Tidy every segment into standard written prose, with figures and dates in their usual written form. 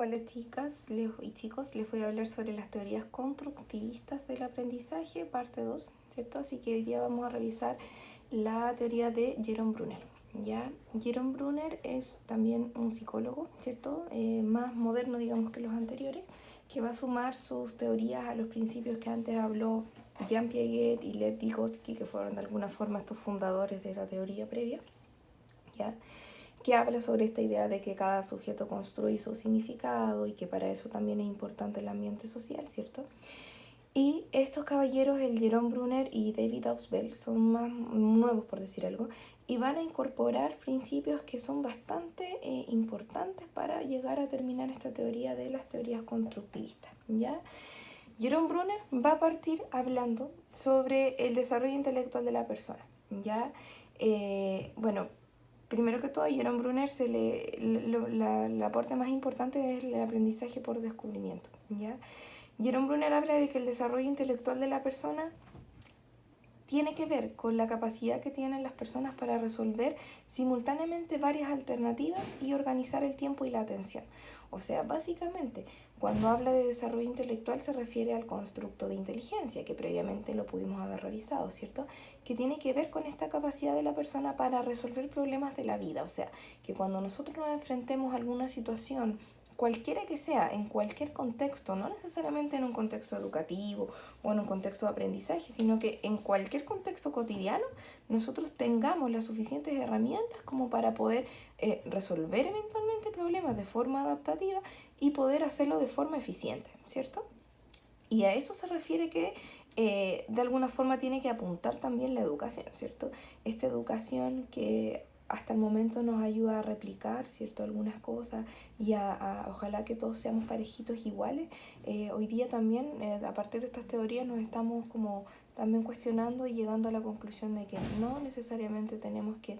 Hola chicas y chicos, les voy a hablar sobre las teorías constructivistas del aprendizaje, parte 2, ¿cierto? Así que hoy día vamos a revisar la teoría de Jerome Bruner, ¿ya? Jerome Bruner es también un psicólogo, ¿cierto? Más moderno, digamos, que los anteriores, que va a sumar sus teorías a los principios que antes habló Jean Piaget y Lev Vygotsky, que fueron de alguna forma estos fundadores de la teoría previa, ¿ya? Que habla sobre esta idea de que cada sujeto construye su significado y que para eso también es importante el ambiente social, ¿cierto? Y estos caballeros, el Jerome Bruner y David Ausubel, son más nuevos, por decir algo, y van a incorporar principios que son bastante importantes para llegar a terminar esta teoría de las teorías constructivistas, ¿ya? Jerome Bruner va a partir hablando sobre el desarrollo intelectual de la persona, ¿ya? Bueno, primero que todo, a Jerome Bruner la aporte más importante es el aprendizaje por descubrimiento, ¿ya? Jerome Bruner habla de que el desarrollo intelectual de la persona tiene que ver con la capacidad que tienen las personas para resolver simultáneamente varias alternativas y organizar el tiempo y la atención. O sea, básicamente, cuando habla de desarrollo intelectual se refiere al constructo de inteligencia, que previamente lo pudimos haber revisado, ¿cierto? Que tiene que ver con esta capacidad de la persona para resolver problemas de la vida. O sea, que cuando nosotros nos enfrentemos a alguna situación, cualquiera que sea, en cualquier contexto, no necesariamente en un contexto educativo o en un contexto de aprendizaje, sino que en cualquier contexto cotidiano nosotros tengamos las suficientes herramientas como para poder resolver eventualmente problemas de forma adaptativa y poder hacerlo de forma eficiente, ¿cierto? Y a eso se refiere que de alguna forma tiene que apuntar también la educación, ¿cierto? Esta educación que hasta el momento nos ayuda a replicar, ¿cierto? Algunas cosas y ojalá que todos seamos parejitos iguales. Hoy día también, a partir de estas teorías, nos estamos como también cuestionando y llegando a la conclusión de que no necesariamente tenemos que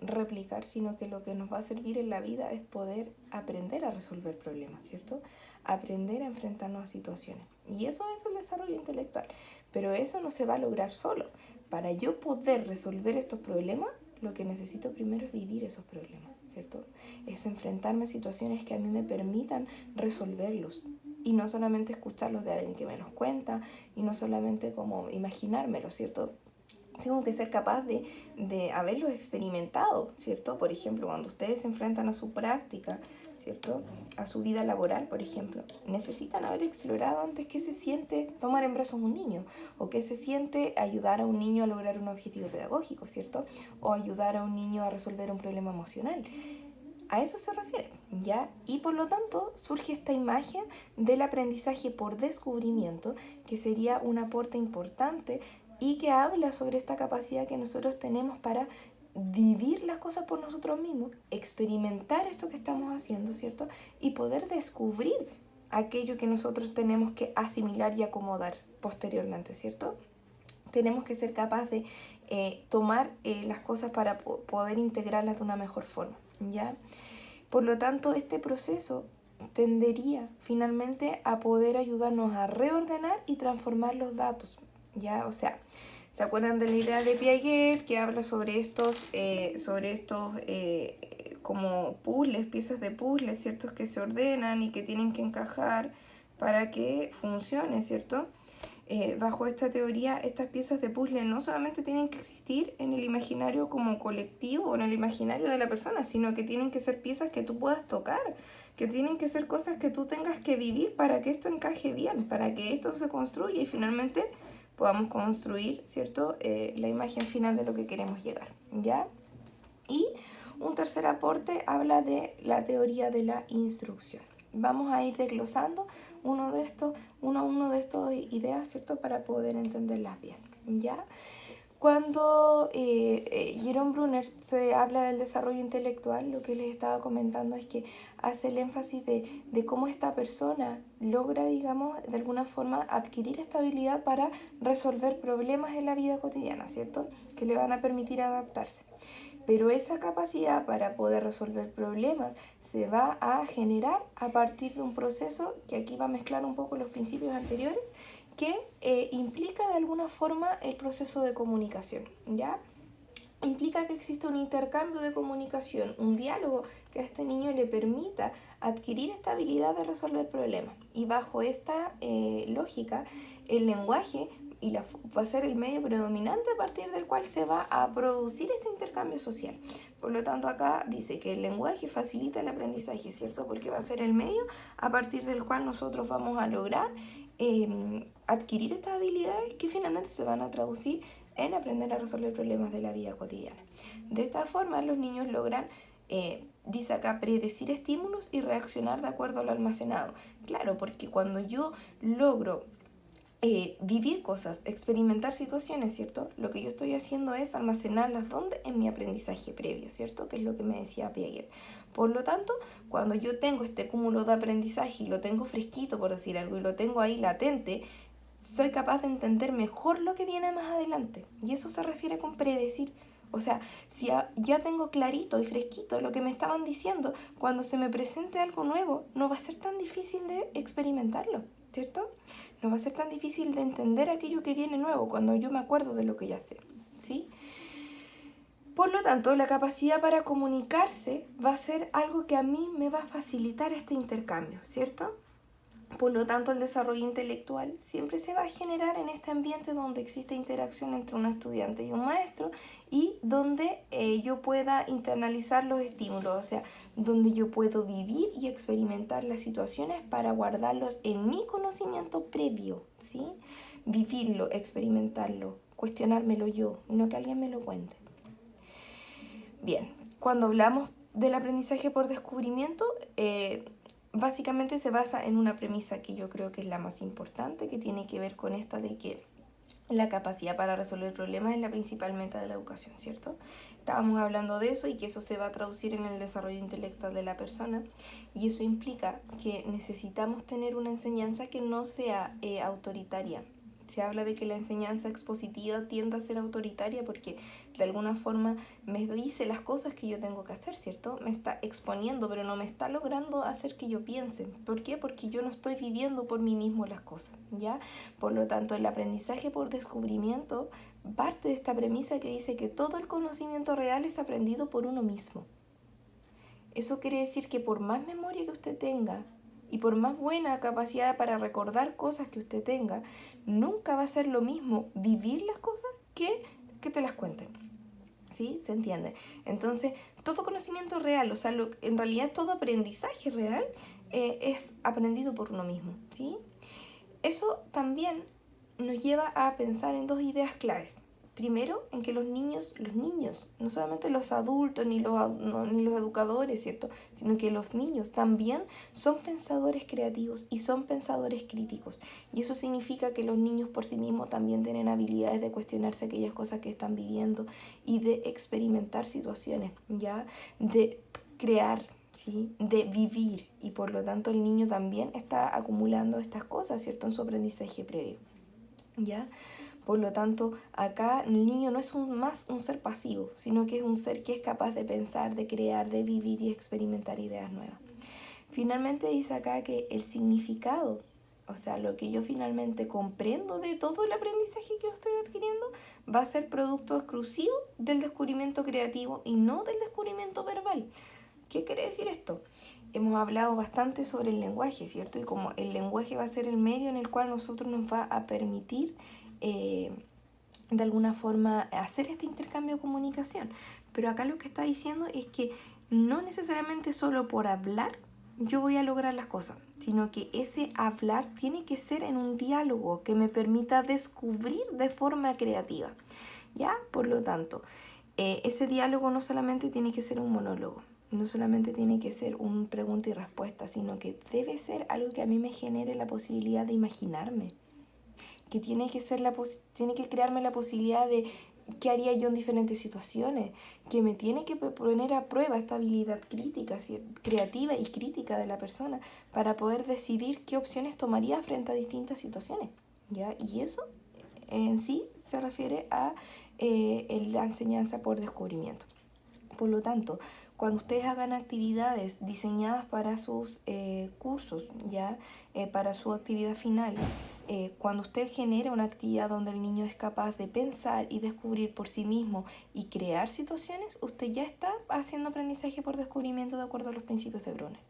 replicar, sino que lo que nos va a servir en la vida es poder aprender a resolver problemas, ¿cierto? Aprender a enfrentarnos a situaciones. Y eso es el desarrollo intelectual. Pero eso no se va a lograr solo. Para yo poder resolver estos problemas, lo que necesito primero es vivir esos problemas, ¿cierto? Es enfrentarme a situaciones que a mí me permitan resolverlos. Y no solamente escucharlos de alguien que me los cuenta, y no solamente como imaginármelos, ¿cierto? Tengo que ser capaz de haberlos experimentado, ¿cierto? Por ejemplo, cuando ustedes se enfrentan a su práctica, ¿cierto? A su vida laboral, por ejemplo, necesitan haber explorado antes qué se siente tomar en brazos un niño, o qué se siente ayudar a un niño a lograr un objetivo pedagógico, ¿cierto? O ayudar a un niño a resolver un problema emocional. A eso se refiere, ¿ya? Y por lo tanto surge esta imagen del aprendizaje por descubrimiento, que sería un aporte importante y que habla sobre esta capacidad que nosotros tenemos para vivir las cosas por nosotros mismos, experimentar esto que estamos haciendo, ¿cierto? Y poder descubrir aquello que nosotros tenemos que asimilar y acomodar posteriormente, ¿cierto? Tenemos que ser capaces de tomar las cosas para poder integrarlas de una mejor forma, ¿ya? Por lo tanto, este proceso tendería finalmente a poder ayudarnos a reordenar y transformar los datos, ¿ya? O sea, ¿se acuerdan de la idea de Piaget que habla sobre estos como puzzles, piezas de puzzles, ¿cierto? Que se ordenan y que tienen que encajar para que funcione, ¿cierto? Bajo esta teoría, estas piezas de puzzle no solamente tienen que existir en el imaginario como colectivo o en el imaginario de la persona, sino que tienen que ser piezas que tú puedas tocar, que tienen que ser cosas que tú tengas que vivir para que esto encaje bien, para que esto se construya y finalmente podamos construir, ¿cierto? La imagen final de lo que queremos llegar, ¿ya? Y un tercer aporte habla de la teoría de la instrucción. Vamos a ir desglosando uno a uno de estas ideas, ¿cierto? Para poder entenderlas bien, ¿ya? Cuando Jerome Bruner se habla del desarrollo intelectual, lo que les estaba comentando es que hace el énfasis de cómo esta persona logra, digamos, de alguna forma adquirir esta habilidad para resolver problemas en la vida cotidiana, ¿cierto? Que le van a permitir adaptarse. Pero esa capacidad para poder resolver problemas se va a generar a partir de un proceso que aquí va a mezclar un poco los principios anteriores, que implica de alguna forma el proceso de comunicación, ¿ya? implica que existe un intercambio de comunicación, un diálogo que a este niño le permita adquirir esta habilidad de resolver problemas. Y bajo esta lógica, el lenguaje va a ser el medio predominante a partir del cual se va a producir este intercambio social. Por lo tanto, acá dice que el lenguaje facilita el aprendizaje, ¿cierto? Porque va a ser el medio a partir del cual nosotros vamos a lograr adquirir estas habilidades que finalmente se van a traducir en aprender a resolver problemas de la vida cotidiana. De esta forma, los niños logran, dice acá, predecir estímulos y reaccionar de acuerdo a lo almacenado. Claro, porque cuando yo logro vivir cosas, experimentar situaciones, ¿cierto? Lo que yo estoy haciendo es almacenarlas ¿dónde? En mi aprendizaje previo, ¿cierto? Que es lo que me decía Piaget. Por lo tanto, cuando yo tengo este cúmulo de aprendizaje y lo tengo fresquito, por decir algo, y lo tengo ahí latente, soy capaz de entender mejor lo que viene más adelante. Y eso se refiere con predecir. O sea, si ya tengo clarito y fresquito lo que me estaban diciendo, cuando se me presente algo nuevo, no va a ser tan difícil de experimentarlo, ¿cierto? No va a ser tan difícil de entender aquello que viene nuevo cuando yo me acuerdo de lo que ya sé, ¿sí? Por lo tanto, la capacidad para comunicarse va a ser algo que a mí me va a facilitar este intercambio, ¿cierto? Por lo tanto, el desarrollo intelectual siempre se va a generar en este ambiente donde existe interacción entre un estudiante y un maestro y donde yo pueda internalizar los estímulos, o sea, donde yo puedo vivir y experimentar las situaciones para guardarlos en mi conocimiento previo, ¿sí? Vivirlo, experimentarlo, cuestionármelo yo, y no que alguien me lo cuente. Bien, cuando hablamos del aprendizaje por descubrimiento, básicamente se basa en una premisa que yo creo que es la más importante, que tiene que ver con esta de que la capacidad para resolver problemas es la principal meta de la educación, ¿cierto? Estábamos hablando de eso y que eso se va a traducir en el desarrollo intelectual de la persona y eso implica que necesitamos tener una enseñanza que no sea autoritaria. Se habla de que la enseñanza expositiva tiende a ser autoritaria porque de alguna forma me dice las cosas que yo tengo que hacer, ¿cierto? Me está exponiendo, pero no me está logrando hacer que yo piense. ¿Por qué? Porque yo no estoy viviendo por mí mismo las cosas, ¿ya? Por lo tanto, el aprendizaje por descubrimiento parte de esta premisa que dice que todo el conocimiento real es aprendido por uno mismo. Eso quiere decir que por más memoria que usted tenga y por más buena capacidad para recordar cosas que usted tenga, nunca va a ser lo mismo vivir las cosas que te las cuenten. ¿Sí? ¿Se entiende? Entonces, todo conocimiento real, o sea, en realidad todo aprendizaje real es aprendido por uno mismo, ¿sí? Eso también nos lleva a pensar en dos ideas claves. Primero, en que los niños, no solamente los adultos ni los educadores, ¿cierto? Sino que los niños también son pensadores creativos y son pensadores críticos. Y eso significa que los niños por sí mismos también tienen habilidades de cuestionarse aquellas cosas que están viviendo y de experimentar situaciones, ¿ya? De crear, ¿sí? De vivir, y por lo tanto el niño también está acumulando estas cosas, ¿cierto? En su aprendizaje previo, ¿ya? Por lo tanto, acá el niño no es más un ser pasivo, sino que es un ser que es capaz de pensar, de crear, de vivir y experimentar ideas nuevas. Finalmente dice acá que el significado, o sea, lo que yo finalmente comprendo de todo el aprendizaje que yo estoy adquiriendo, va a ser producto exclusivo del descubrimiento creativo y no del descubrimiento verbal. ¿Qué quiere decir esto? Hemos hablado bastante sobre el lenguaje, ¿cierto? Y como el lenguaje va a ser el medio en el cual nosotros nos va a permitir de alguna forma hacer este intercambio de comunicación. Pero acá lo que está diciendo es que no necesariamente solo por hablar yo voy a lograr las cosas, sino que ese hablar tiene que ser en un diálogo que me permita descubrir de forma creativa, ¿ya? Por lo tanto, ese diálogo no solamente tiene que ser un monólogo, no solamente tiene que ser un pregunta y respuesta, sino que debe ser algo que a mí me genere la posibilidad de imaginarme, que tiene que crearme la posibilidad de qué haría yo en diferentes situaciones, que me tiene que poner a prueba esta habilidad crítica, creativa y crítica de la persona para poder decidir qué opciones tomaría frente a distintas situaciones, ¿ya? Y eso en sí se refiere a la enseñanza por descubrimiento. Por lo tanto, cuando ustedes hagan actividades diseñadas para sus cursos, ya para su actividad final, Cuando usted genera una actividad donde el niño es capaz de pensar y descubrir por sí mismo y crear situaciones, usted ya está haciendo aprendizaje por descubrimiento de acuerdo a los principios de Brunner.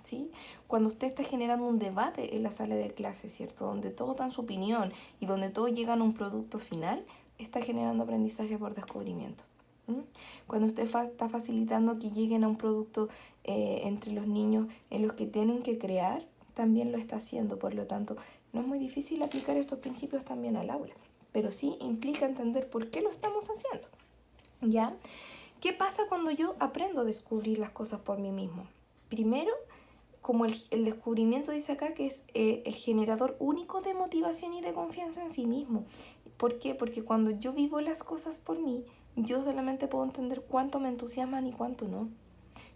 ¿Sí? Cuando usted está generando un debate en la sala de clase, ¿cierto? Donde todos dan su opinión y donde todos llegan a un producto final, está generando aprendizaje por descubrimiento. Cuando usted está facilitando que lleguen a un producto entre los niños en los que tienen que crear, también lo está haciendo. Por lo tanto, no es muy difícil aplicar estos principios también al aula, pero sí implica entender por qué lo estamos haciendo. ¿Ya? ¿Qué pasa cuando yo aprendo a descubrir las cosas por mí mismo? Primero, como el descubrimiento dice acá, que es el generador único de motivación y de confianza en sí mismo. ¿Por qué? Porque cuando yo vivo las cosas por mí, yo solamente puedo entender cuánto me entusiasman y cuánto no.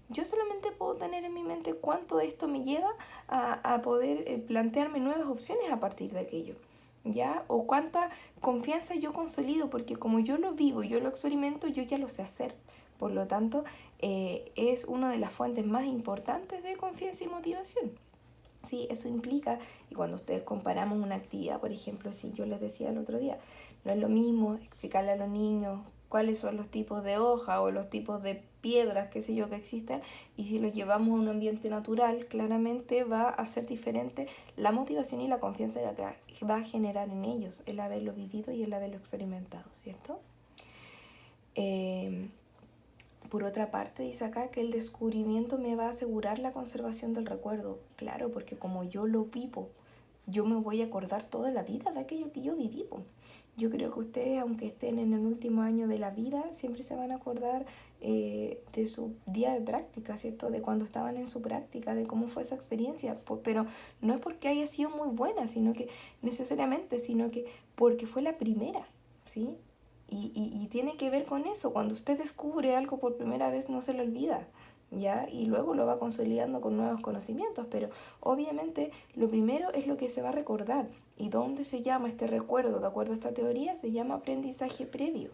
Yo solamente puedo tener en mi mente cuánto esto me lleva a poder plantearme nuevas opciones a partir de aquello, ¿ya? O cuánta confianza yo consolido, porque como yo lo vivo, yo lo experimento, yo ya lo sé hacer. Por lo tanto, es una de las fuentes más importantes de confianza y motivación. Sí, eso implica, y cuando ustedes comparamos una actividad, por ejemplo, si yo les decía el otro día, no es lo mismo explicarle a los niños cuáles son los tipos de hoja o los tipos de piedras, qué sé yo, que existen, y si los llevamos a un ambiente natural, claramente va a ser diferente la motivación y la confianza que va a generar en ellos el haberlo vivido y el haberlo experimentado, ¿cierto? Por otra parte, dice acá que el descubrimiento me va a asegurar la conservación del recuerdo. Claro, porque como yo lo vivo, yo me voy a acordar toda la vida de aquello que yo viví. Yo creo que ustedes, aunque estén en el último año de la vida, siempre se van a acordar de su día de práctica, ¿cierto? De cuando estaban en su práctica, de cómo fue esa experiencia. Pero no es porque haya sido muy buena, sino que necesariamente, sino que porque fue la primera, ¿sí? Y tiene que ver con eso. Cuando usted descubre algo por primera vez, no se lo olvida, ¿ya? Y luego lo va consolidando con nuevos conocimientos. Pero obviamente lo primero es lo que se va a recordar. ¿Y dónde se llama este recuerdo? De acuerdo a esta teoría, se llama aprendizaje previo.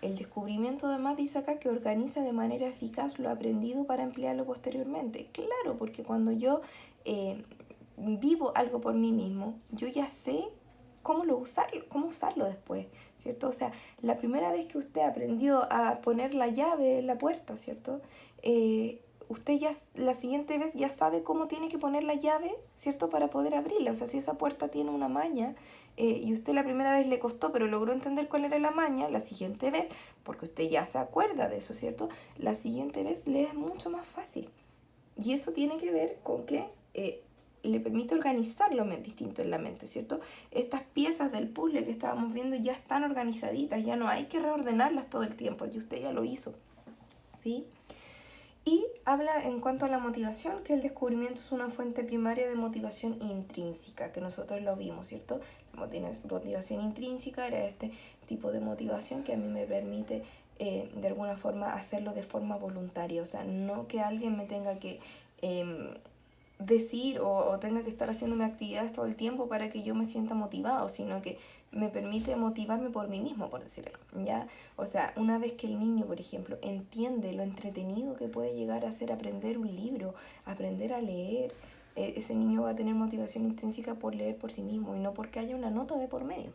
El descubrimiento además dice acá que organiza de manera eficaz lo aprendido para emplearlo posteriormente. Claro, porque cuando yo vivo algo por mí mismo, yo ya sé cómo usarlo después, ¿cierto? O sea, la primera vez que usted aprendió a poner la llave en la puerta, ¿cierto? Usted ya la siguiente vez ya sabe cómo tiene que poner la llave, ¿cierto? Para poder abrirla. O sea, si esa puerta tiene una maña y usted la primera vez le costó, pero logró entender cuál era la maña, la siguiente vez, porque usted ya se acuerda de eso, ¿cierto? La siguiente vez le es mucho más fácil. Y eso tiene que ver con que le permite organizarlo distinto en la mente, ¿cierto? Estas piezas del puzzle que estábamos viendo ya están organizaditas, ya no hay que reordenarlas todo el tiempo, y usted ya lo hizo, ¿sí? Y habla en cuanto a la motivación, que el descubrimiento es una fuente primaria de motivación intrínseca, que nosotros lo vimos, ¿cierto? La motivación intrínseca era este tipo de motivación que a mí me permite de alguna forma hacerlo de forma voluntaria, o sea, no que alguien me tenga que decir o tenga que estar haciéndome actividades todo el tiempo para que yo me sienta motivado, sino que me permite motivarme por mí mismo, por decirlo, ¿ya? O sea, una vez que el niño, por ejemplo, entiende lo entretenido que puede llegar a ser aprender un libro, aprender a leer, ese niño va a tener motivación intrínseca por leer por sí mismo y no porque haya una nota de por medio,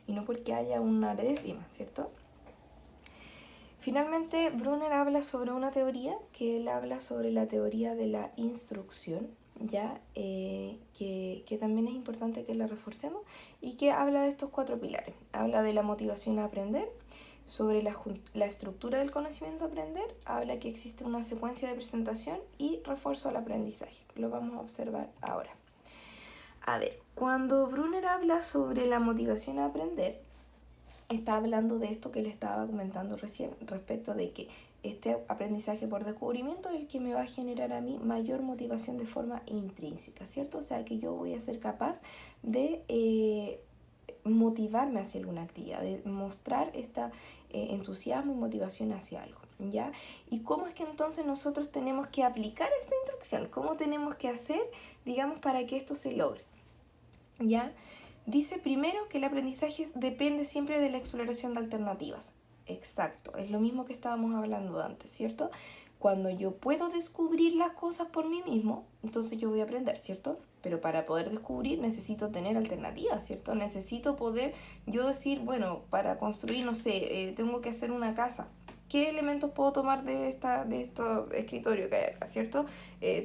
y no porque haya una décima, ¿cierto? Finalmente, Brunner habla sobre una teoría, que él habla sobre la teoría de la instrucción, ya que también es importante que la reforcemos, y que habla de estos 4 pilares. Habla de la motivación a aprender, sobre la estructura del conocimiento a aprender, habla que existe una secuencia de presentación y refuerzo al aprendizaje. Lo vamos a observar ahora. A ver, cuando Brunner habla sobre la motivación a aprender, está hablando de esto que le estaba comentando recién respecto de que este aprendizaje por descubrimiento es el que me va a generar a mí mayor motivación de forma intrínseca, ¿cierto? O sea, que yo voy a ser capaz de motivarme hacia alguna actividad, de mostrar este entusiasmo y motivación hacia algo, ¿ya? ¿Y cómo es que entonces nosotros tenemos que aplicar esta instrucción? ¿Cómo tenemos que hacer, digamos, para que esto se logre? ¿Ya? Dice primero que el aprendizaje depende siempre de la exploración de alternativas. Exacto, es lo mismo que estábamos hablando antes, ¿cierto? Cuando yo puedo descubrir las cosas por mí mismo, entonces yo voy a aprender, ¿cierto? pero para poder descubrir necesito tener alternativas, ¿cierto? Necesito poder yo decir, bueno, para construir, no sé, tengo que hacer una casa. ¿Qué elementos puedo tomar de este escritorio que hay acá, ¿cierto?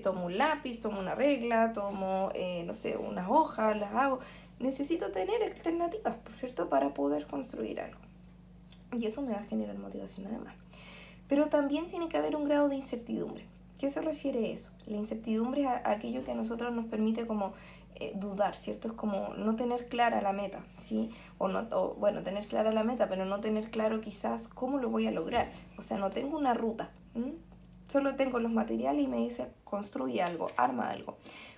Tomo un lápiz, tomo una regla, tomo, no sé, unas hojas, las hago. Necesito tener alternativas, ¿cierto? Para poder construir algo. Y eso me va a generar motivación además. Pero también tiene que haber un grado de incertidumbre. ¿Qué se refiere a eso? La incertidumbre es aquello que a nosotros nos permite como dudar, ¿cierto? Es como no tener clara la meta, ¿sí? Bueno, tener clara la meta, pero no tener claro quizás cómo lo voy a lograr. O sea, no tengo una ruta, ¿m? Solo tengo los materiales y me dice construye algo, arma algo.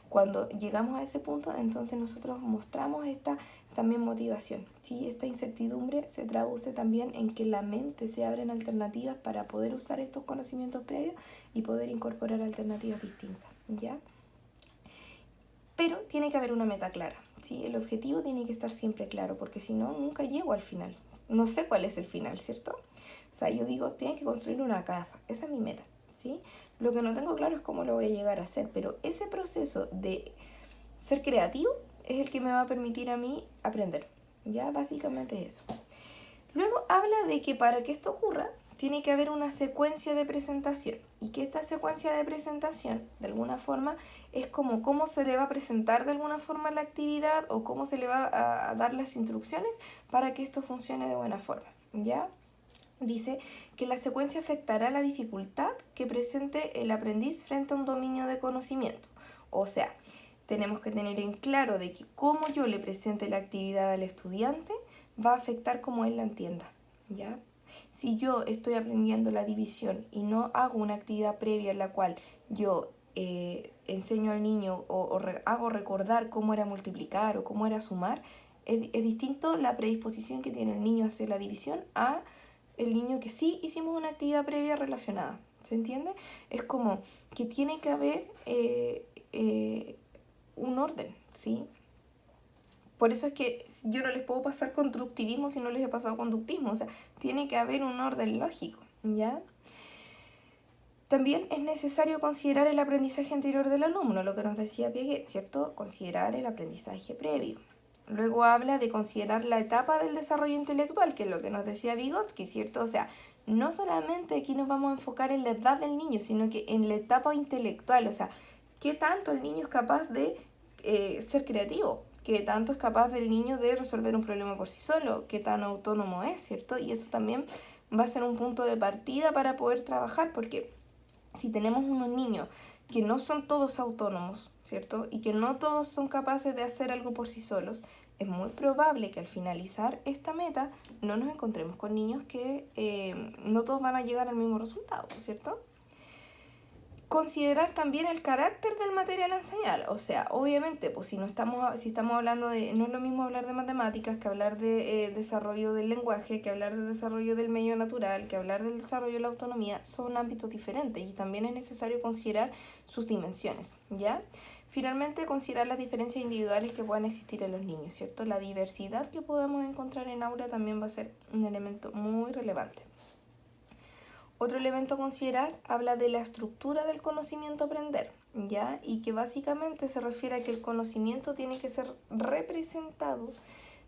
Cuando llegamos a ese punto, entonces nosotros mostramos esta también motivación, ¿sí? Esta incertidumbre se traduce también en que la mente se abren alternativas para poder usar estos conocimientos previos y poder incorporar alternativas distintas, ¿ya? Pero tiene que haber una meta clara, ¿sí? El objetivo tiene que estar siempre claro, porque si no, nunca llego al final. No sé cuál es el final, ¿cierto? O sea, yo digo, tienes que construir una casa, esa es mi meta, ¿sí? Lo que no tengo claro es cómo lo voy a llegar a hacer, pero ese proceso de ser creativo es el que me va a permitir a mí aprender, ¿ya? Básicamente es eso. Luego habla de que para que esto ocurra, tiene que haber una secuencia de presentación y que esta secuencia de presentación, de alguna forma, es como cómo se le va a presentar de alguna forma la actividad o cómo se le va a dar las instrucciones para que esto funcione de buena forma, ¿ya? Dice que la secuencia afectará la dificultad que presente el aprendiz frente a un dominio de conocimiento. O sea, tenemos que tener en claro de que cómo yo le presente la actividad al estudiante va a afectar cómo él la entienda, ¿ya? Si yo estoy aprendiendo la división y no hago una actividad previa en la cual yo enseño al niño hago recordar cómo era multiplicar o cómo era sumar, es distinto la predisposición que tiene el niño a hacer la división a el niño que sí hicimos una actividad previa relacionada. ¿Se entiende? Es como que tiene que haber un orden, ¿sí? Por eso es que yo no les puedo pasar constructivismo si no les he pasado conductismo. O sea, tiene que haber un orden lógico, ¿ya? También es necesario considerar el aprendizaje anterior del alumno, lo que nos decía Piaget, ¿cierto? Considerar el aprendizaje previo. Luego habla de considerar la etapa del desarrollo intelectual, que es lo que nos decía Vygotsky, ¿cierto? O sea, no solamente aquí nos vamos a enfocar en la edad del niño, sino que en la etapa intelectual, o sea, qué tanto el niño es capaz de ser creativo, qué tanto es capaz del niño de resolver un problema por sí solo, qué tan autónomo es, ¿cierto? Y eso también va a ser un punto de partida para poder trabajar, porque si tenemos unos niños que no son todos autónomos, ¿cierto? Y que no todos son capaces de hacer algo por sí solos, es muy probable que al finalizar esta meta no nos encontremos con niños que no todos van a llegar al mismo resultado, ¿cierto? Considerar también el carácter del material a enseñar. O sea, obviamente, pues si estamos hablando de, no es lo mismo hablar de matemáticas que hablar de desarrollo del lenguaje, que hablar de desarrollo del medio natural, que hablar del desarrollo de la autonomía, son ámbitos diferentes y también es necesario considerar sus dimensiones, ¿ya? Finalmente, considerar las diferencias individuales que puedan existir en los niños, ¿cierto? La diversidad que podamos encontrar en aula también va a ser un elemento muy relevante. Otro elemento a considerar habla de la estructura del conocimiento a aprender, ¿ya? Y que básicamente se refiere a que el conocimiento tiene que ser representado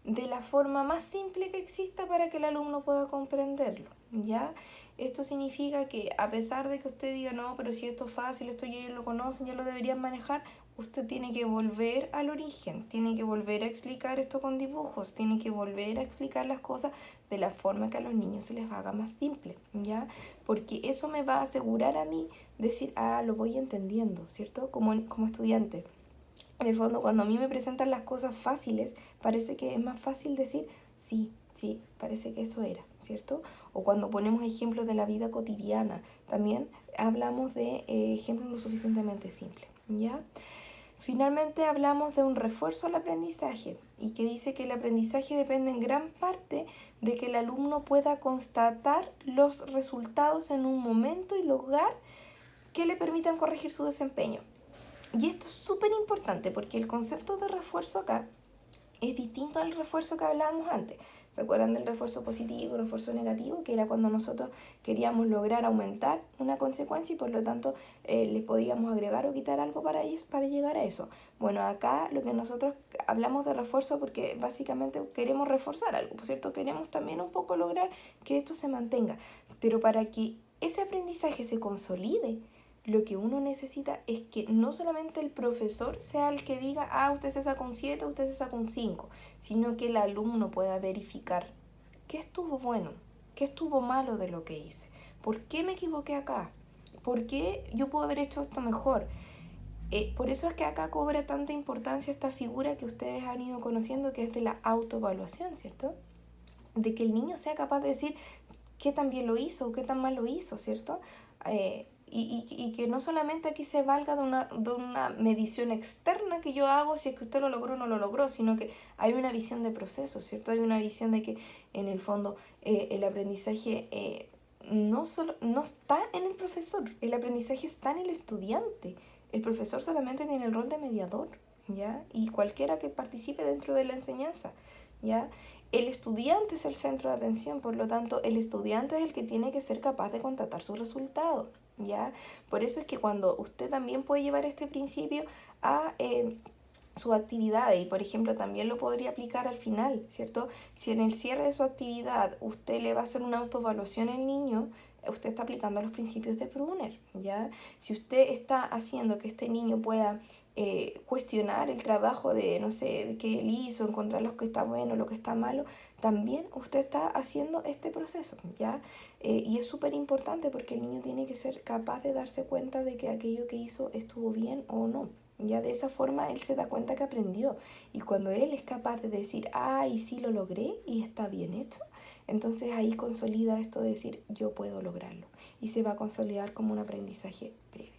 de la forma más simple que exista para que el alumno pueda comprenderlo, ¿ya? Esto significa que a pesar de que usted diga, no, pero si esto es fácil, esto ya lo conocen, ya lo deberían manejar, usted tiene que volver al origen, tiene que volver a explicar esto con dibujos, tiene que volver a explicar las cosas de la forma que a los niños se les haga más simple, ¿ya? Porque eso me va a asegurar a mí decir, lo voy entendiendo, ¿cierto? Como estudiante. En el fondo, cuando a mí me presentan las cosas fáciles, parece que es más fácil decir, sí, parece que eso era, ¿cierto? O cuando ponemos ejemplos de la vida cotidiana, también hablamos de ejemplos lo suficientemente simples, ¿ya? Finalmente hablamos de un refuerzo al aprendizaje y que dice que el aprendizaje depende en gran parte de que el alumno pueda constatar los resultados en un momento y lugar que le permitan corregir su desempeño. Y esto es súper importante porque el concepto de refuerzo acá es distinto al refuerzo que hablábamos antes. ¿Se acuerdan del refuerzo positivo y refuerzo negativo? Que era cuando nosotros queríamos lograr aumentar una consecuencia y por lo tanto les podíamos agregar o quitar algo para ellos para llegar a eso. Bueno, acá lo que nosotros hablamos de refuerzo porque básicamente queremos reforzar algo, ¿cierto? Queremos también un poco lograr que esto se mantenga. Pero para que ese aprendizaje se consolide, lo que uno necesita es que no solamente el profesor sea el que diga, usted se sacó un 7, usted se sacó un 5, sino que el alumno pueda verificar qué estuvo bueno, qué estuvo malo de lo que hice, por qué me equivoqué acá, por qué yo puedo haber hecho esto mejor. Por eso es que acá cobra tanta importancia esta figura que ustedes han ido conociendo, que es de la autoevaluación, ¿cierto? De que el niño sea capaz de decir qué tan bien lo hizo o qué tan mal lo hizo, ¿cierto? Y que no solamente aquí se valga de una medición externa que yo hago si es que usted lo logró o no lo logró, sino que hay una visión de proceso, ¿cierto? Hay una visión de que en el fondo el aprendizaje no está en el profesor, el aprendizaje está en el estudiante. El profesor solamente tiene el rol de mediador, ¿ya? Y cualquiera que participe dentro de la enseñanza, ¿ya? El estudiante es el centro de atención, por lo tanto, el estudiante es el que tiene que ser capaz de contratar sus resultados, ¿ya? Por eso es que cuando usted también puede llevar este principio a sus actividades y, por ejemplo, también lo podría aplicar al final, ¿cierto? Si en el cierre de su actividad usted le va a hacer una autoevaluación al niño, usted está aplicando los principios de Brunner, ¿ya? Si usted está haciendo que este niño pueda cuestionar el trabajo de, no sé, de que él hizo, encontrar lo que está bueno, lo que está malo, también usted está haciendo este proceso, ¿ya? Y es súper importante porque el niño tiene que ser capaz de darse cuenta de que aquello que hizo estuvo bien o no. Ya de esa forma él se da cuenta que aprendió. Y cuando él es capaz de decir, y sí lo logré y está bien hecho, entonces ahí consolida esto de decir, yo puedo lograrlo. Y se va a consolidar como un aprendizaje previo.